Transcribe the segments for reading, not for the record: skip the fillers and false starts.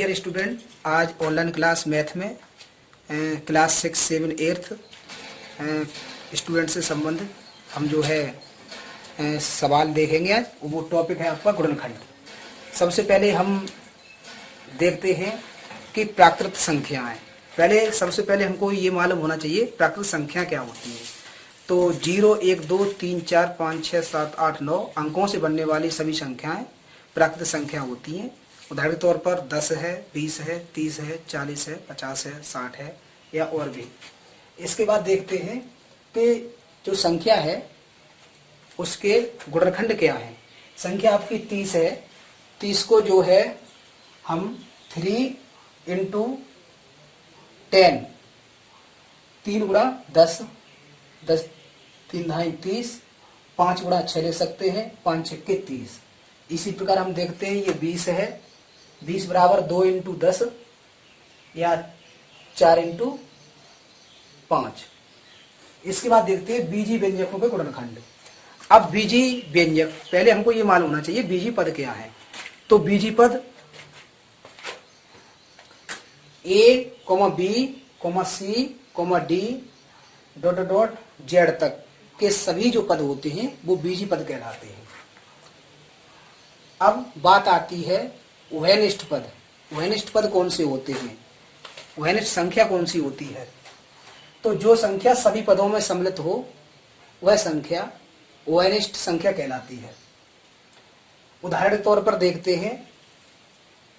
Dear student, आज online class math में class 6, 7, 8 student से संबंधित हम जो है सवाल देखेंगे। आज वो टॉपिक है आपका गुणनखंड। सबसे पहले हम देखते हैं कि प्राकृत संख्याएं। सबसे पहले हमको ये मालूम होना चाहिए प्राकृत संख्या क्या होती है। तो 0, 1, 2, 3, 4, 5, 6, 7, 8, 9 अंकों से बनने वाली सभी संख्याएं प्राकृत संख्या होती हैं। उदाहरण के तौर पर 10 है, 20 है, 30 है, 40 है, 50 है, 60 है या और भी। इसके बाद देखते हैं कि जो संख्या है उसके गुणनखंड क्या है। संख्या आपकी 30 है। 30 को जो है हम 3 × 10, 3 × 10, 10 3 × 30, 5 × 6 ले सकते हैं, 5 × 6 = 30। इसी प्रकार हम देखते हैं ये 20 है। 20 बराबर 2 × 10 या 4 × 5। इसके बाद देखते हैं बीजी व्यंजकों के गुणनखंड। अब बीजी व्यंजक पहले हमको ये मालूम होना चाहिए बीजी पद क्या है। तो बीजी पद A, B, C, D ... Z तक के सभी जो पद होते हैं वो बीजी पद कहलाते हैं। अब बात आती है उभयनिष्ठ पद। उभयनिष्ठ पद कौन से होते हैं, उभयनिष्ठ संख्या कौन सी होती है। तो जो संख्या सभी पदों में सम्मिलित हो वह संख्या उभयनिष्ठ संख्या कहलाती है। उदाहरण के तौर पर देखते हैं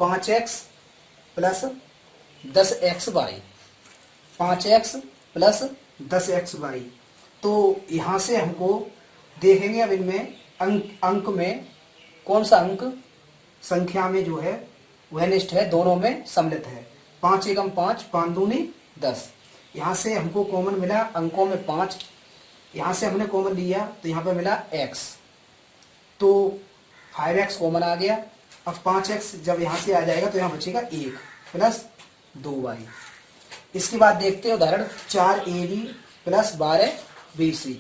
5x + 10xy, 5x + 10xy। तो यहां से हमको देखेंगे अब इनमें अंक में कौन सा अंक संख्या में जो है उभयनिष्ठ है, दोनों में सम्मिलित है। 5 × 5, 5 दूनी 10। यहाँ से हमको कॉमन मिला अंकों में 5, यहाँ से हमने कॉमन लिया तो यहाँ पे मिला x, तो 5x कॉमन आ गया। अब 5x जब यहाँ से आ जाएगा तो यहाँ बचेगा 1 + 2y। इसके बाद देखते हैं उदाहरण 4ab + 12bc,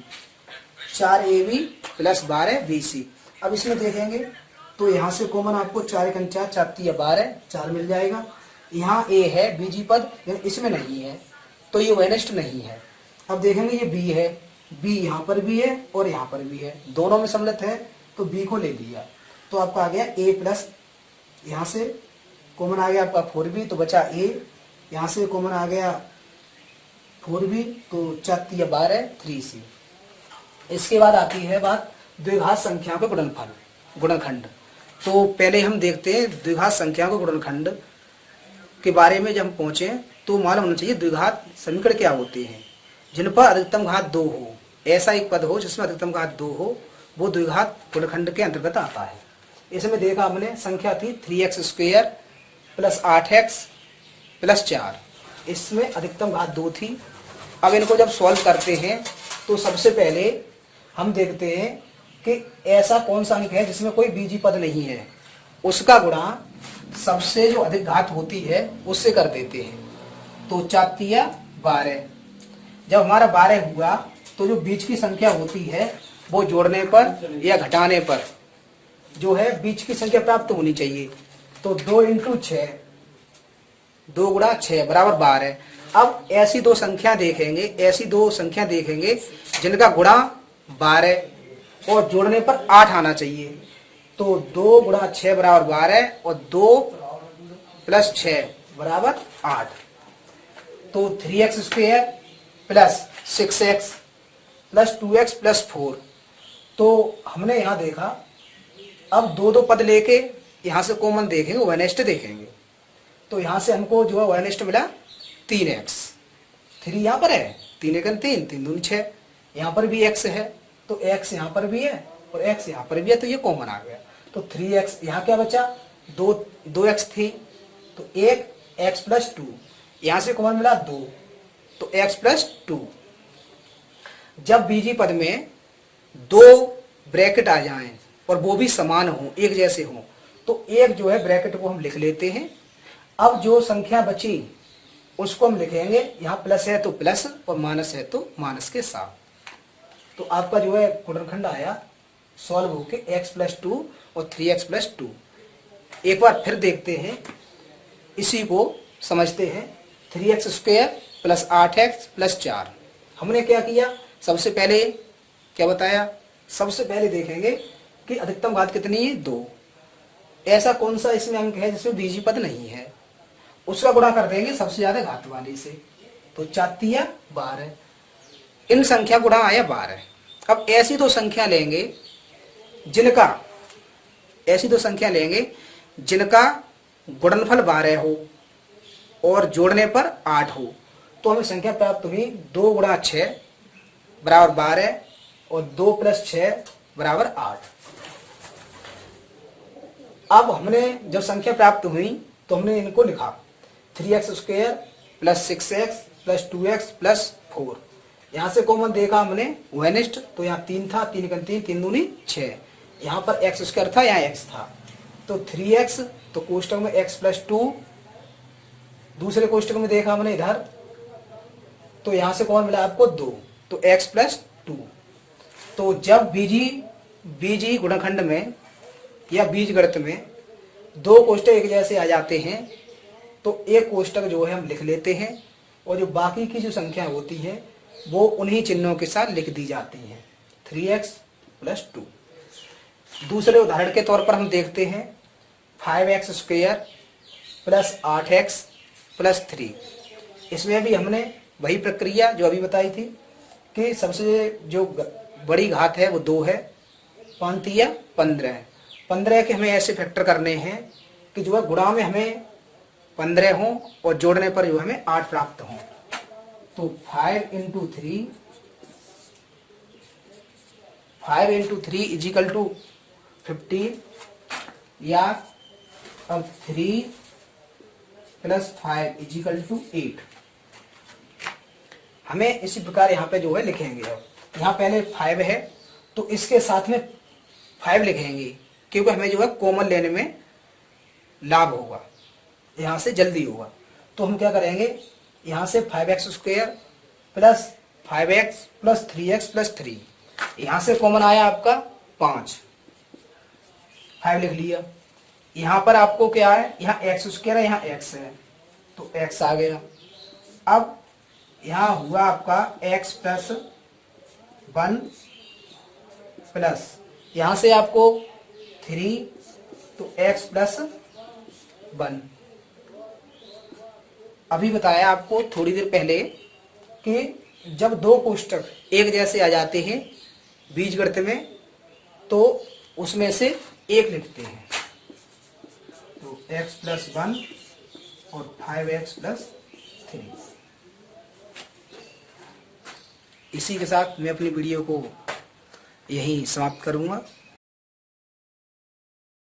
4ab + 12bc। अब इसमें देखेंगे तो यहाँ से कॉमन आपको 4 × 4, 4 × 12, 4 मिल जाएगा। यहाँ a है बीजी पद, इसमें नहीं है तो ये उभयनिष्ठ नहीं है। अब देखेंगे ये b है, b यहाँ पर भी है और यहाँ पर भी है, दोनों में सम्मिलित है तो b को ले लिया तो आपका आ गया a + यहाँ से कॉमन आ गया आपका 4b तो बचा a, यहाँ से कॉमन आ गया 4b तो 4 × 12, 3c। इसके बाद आती है बात द्विघात संख्याओं के गुणनखंड। तो पहले हम देखते हैं द्विघात संख्याओं के गुणनखंड के बारे में। जब हम पहुंचे तो मालूम होना चाहिए द्विघात समीकरण क्या होते हैं। जिन पर अधिकतम घात 2 हो, ऐसा एक पद हो जिसमें अधिकतम घात 2 हो, वो द्विघात गुणनखंड के अंतर्गत आता है। इसमें देखा हमने संख्या थी 3x² + 8x + 4, इसमें अधिकतम घात 2 थी। अब इनको जब सॉल्व करते हैं तो सबसे पहले हम देखते हैं कि ऐसा कौन सा अंक है जिसमें कोई बीजी पद नहीं है, उसका गुणा सबसे जो अधिक घात होती है उससे कर देते हैं। तो 4 × 12, जब हमारा 12 हुआ तो जो बीच की संख्या होती है वो जोड़ने पर या घटाने पर जो है बीच की संख्या प्राप्त होनी चाहिए। तो 2 × 6, 2 × 6 = 12। अब ऐसी दो संख्या देखेंगे जिनका गुणा 12 और जोड़ने पर 8 आना चाहिए। तो 2 × 6 = 12 और 2 + 6 = 8। तो 3x² + 6x + 2x + 4। तो हमने यहाँ देखा, अब दो पद लेके यहाँ से कॉमन देखेंगे, उभयनिष्ठ देखेंगे। तो यहाँ से हमको जो है उभयनिष्ठ मिला 3x, 3 यहाँ पर है, 3 × 3, 3 दूनी 6। यहाँ पर भी x है तो x यहाँ पर भी है और x यहाँ पर भी है तो ये कॉमन आ गया। तो 3x, यहाँ क्या बचा 2x थी तो 1x + 2, यहाँ से कॉमन मिला 2 तो x + 2। जब बीजी पद में 2 ब्रैकेट आ जाएं और वो भी समान हो, एक जैसे हो, तो एक जो है ब्रैकेट को हम लिख लेते हैं। अब जो संख्या बची उसको हम लिखेंगे, यहाँ प्लस है तो प्लस और माइनस है तो माइनस के साथ। तो आपका जो है गुणनखंड आया सॉल्व होके x + 2 और 3x + 2। एक बार फिर देखते हैं इसी को समझते हैं 3x square plus 8x plus 4। हमने क्या किया, सबसे पहले क्या बताया, सबसे पहले देखेंगे कि अधिकतम घात कितनी है, 2। ऐसा कौन सा इसमें अंक है जिसमें बीजी पद नहीं है, उसका गुणा कर देंगे सबसे ज्यादा घात वाली से। तो 4 12, इन संख्या गुणा आया 12। अब ऐसी दो संख्या लेंगे जिनका गुणनफल 12 हो और जोड़ने पर 8 हो, तो हमें संख्या प्राप्त हुई 2 गुणा 6 बराबर 12 और 2 प्लस 6 बराबर 8। अब हमने जब संख्या प्राप्त हुई तो हमने इनको लिखा 3x square plus 6x plus 2x plus 4। यहाँ से कॉमन देखा हमने वेनिस्ट, तो यहाँ 3 था, 3 का 3, 3 दूनी 6। यहाँ पर x स्क्वायर था, यहाँ x था, तो 3x, तो कोष्टक में x प्लस 2, दूसरे कोष्टक में देखा हमने इधर, तो यहाँ से कॉमन मिला आपको 2, तो x प्लस 2। तो जब बीजी गुणनखंड में या बीजगणित में दो कोष्टक एक जैसे आ जाते हैं तो एक कोष्टक जो है हम लिख लेते हैं और जो बाकी की जो संख्या होती है वो उन्हीं चिन्हों के साथ लिख दी जाती हैं, 3x प्लस 2। दूसरे उदाहरण के तौर पर हम देखते हैं 5x square plus 8x plus 3। इसमें भी हमने वही प्रक्रिया जो अभी बताई थी कि सबसे जो बड़ी घात है वो 2 है, 5 या 15। 15 के हमें ऐसे फैक्टर करने हैं कि जो है गुणा में हमें 15 हो और जोड़ने पर जो हमें 8 प्राप्त हो। तो 5 इंटू थ्री इजिकल टू 15, या अब 3 प्लस 5 इजिकल टू 8। हमें इसी प्रकार यहाँ पे जो है लिखेंगे। अब यहाँ पहले 5 है तो इसके साथ में 5 लिखेंगे क्योंकि हमें जो है कॉमन लेने में लाभ होगा, यहाँ से जल्दी होगा। तो हम क्या करेंगे, यहाँ से 5x square plus 5x plus 3x plus 3, यहाँ से कॉमन आया आपका 5 लिख लिया। यहाँ पर आपको क्या है, यहाँ x स्क्वायर है, यहाँ x है, तो x आ गया। अब यहाँ हुआ आपका x प्लस 1 प्लस यहाँ से आपको 3, तो x प्लस 1। अभी बताया आपको थोड़ी देर पहले कि जब दो कोष्टक एक जैसे आ जाते हैं बीजगणित में तो उसमें से एक लिखते हैं, तो x प्लस 1 और 5x प्लस 3। इसी के साथ मैं अपनी वीडियो को यहीं समाप्त करूंगा।